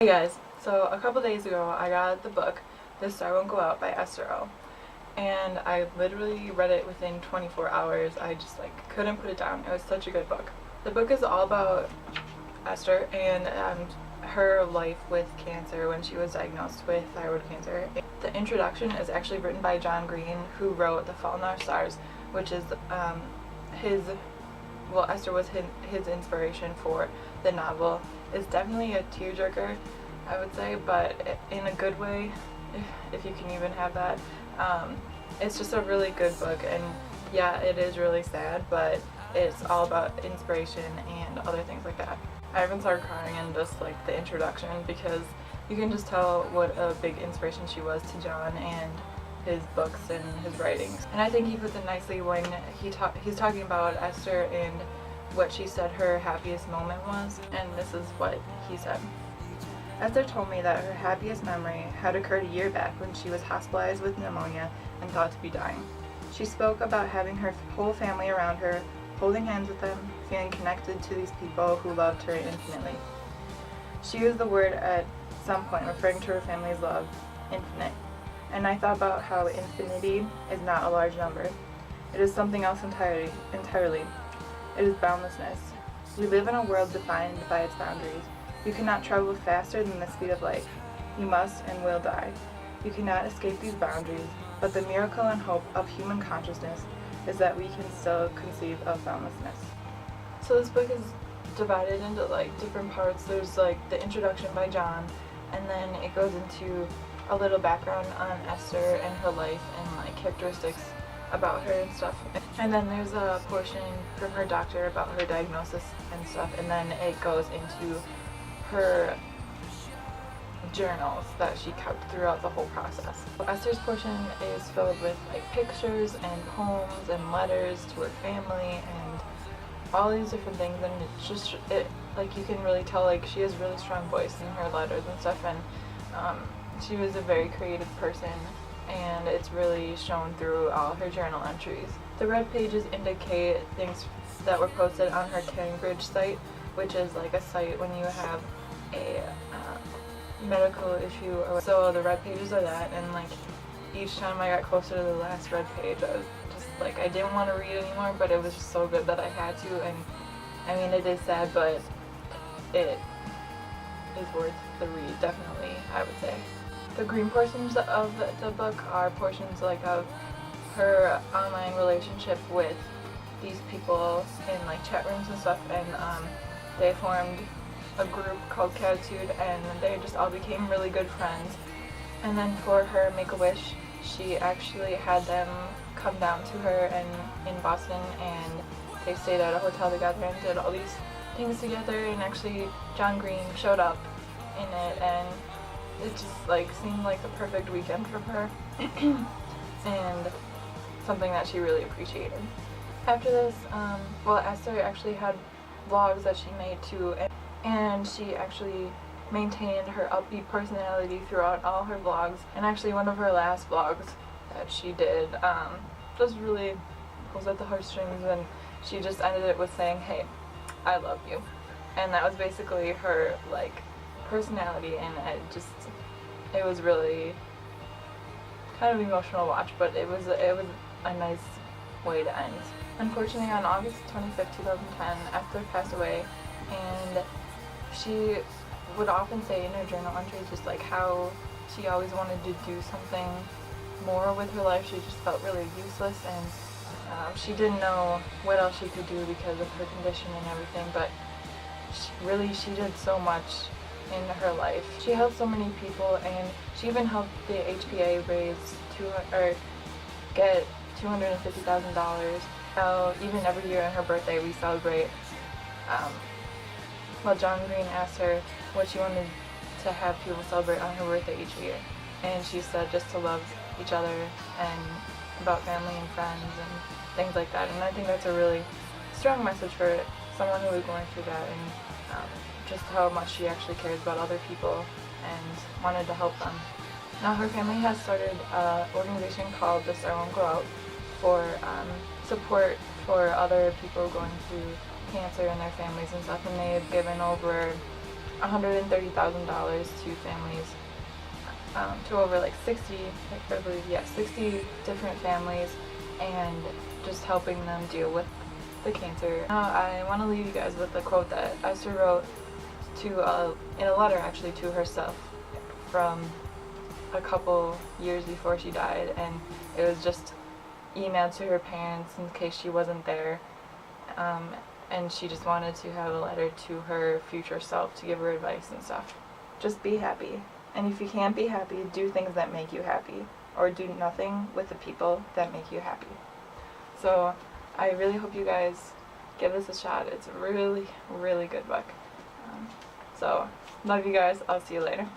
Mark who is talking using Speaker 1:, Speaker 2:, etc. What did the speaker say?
Speaker 1: Hey guys, so a couple days ago I got the book The Star Won't Go Out by Esther O. And I literally read it within 24 hours. I just couldn't put it down. It was such a good book. The book is all about Esther and her life with cancer when she was diagnosed with thyroid cancer. The introduction is actually written by John Green, who wrote The Fault in Our Stars, which is Esther was his inspiration for the novel. It's definitely a tearjerker, I would say, but in a good way, if you can even have that. It's just a really good book, and yeah, it is really sad, but it's all about inspiration and other things like that. I even started crying in just the introduction because you can just tell what a big inspiration she was to John and his books and his writings. And I think he puts it nicely when he's talking about Esther and what she said her happiest moment was, and this is what he said. Esther told me that her happiest memory had occurred a year back when she was hospitalized with pneumonia and thought to be dying. She spoke about having her whole family around her, holding hands with them, feeling connected to these people who loved her infinitely. She used the word at some point referring to her family's love, infinite. And I thought about how infinity is not a large number. It is something else entirely. It is boundlessness. We live in a world defined by its boundaries. You cannot travel faster than the speed of light. You must and will die. You cannot escape these boundaries, but the miracle and hope of human consciousness is that we can still conceive of boundlessness. So this book is divided into different parts. There's the introduction by John, and then it goes into a little background on Esther and her life and characteristics about her and stuff. And then there's a portion from her doctor about her diagnosis and stuff, and then it goes into her journals that she kept throughout the whole process. Esther's portion is filled with pictures and poems and letters to her family and all these different things, and it's just you can really tell she has really strong voice in her letters and stuff, and she was a very creative person, and it's really shown through all her journal entries. The red pages indicate things that were posted on her Cambridge site, which is a site when you have a medical issue. So the red pages are that, and each time I got closer to the last red page, I was just I didn't want to read anymore, but it was just so good that I had to. And I mean, it is sad, but it is worth the read, definitely, I would say. The green portions of the book are portions of her online relationship with these people in chat rooms and stuff, and they formed a group called Catitude, and they just all became really good friends. And then for her Make-A-Wish, she actually had them come down to her in Boston, and they stayed at a hotel together and did all these things together, and actually John Green showed up in it, and it just seemed like a perfect weekend for her and something that she really appreciated. After this, Esther actually had vlogs that she made too, and she actually maintained her upbeat personality throughout all her vlogs. And actually one of her last vlogs that she did just really pulls at the heartstrings, and she just ended it with saying, "Hey, I love you." And that was basically her personality, and it was really kind of emotional to watch, but it was a nice way to end. Unfortunately, on August 25th, 2010, Esther passed away, and she would often say in her journal entries just how she always wanted to do something more with her life. She just felt really useless, and she didn't know what else she could do because of her condition and everything, but she did so much in her life. She helped so many people, and she even helped the HPA get $250,000. Even every year on her birthday we celebrate. John Green asked her what she wanted to have people celebrate on her birthday each year, and she said just to love each other and about family and friends and things like that. And I think that's a really strong message for someone who is going through that, and just how much she actually cares about other people and wanted to help them. Now her family has started an organization called The Star Won't Go Out for support for other people going through cancer and their families and stuff, and they've given over $130,000 to families, to over like 60, I believe, yeah, 60 different families, and just helping them deal with the cancer. Now I want to leave you guys with a quote that Esther wrote in a letter actually to herself from a couple years before she died, and it was just emailed to her parents in case she wasn't there, and she just wanted to have a letter to her future self to give her advice and stuff. Just be happy, and if you can't be happy, do things that make you happy, or do nothing with the people that make you happy. So I really hope you guys give this a shot. It's a really, really good book. So love you guys. I'll see you later.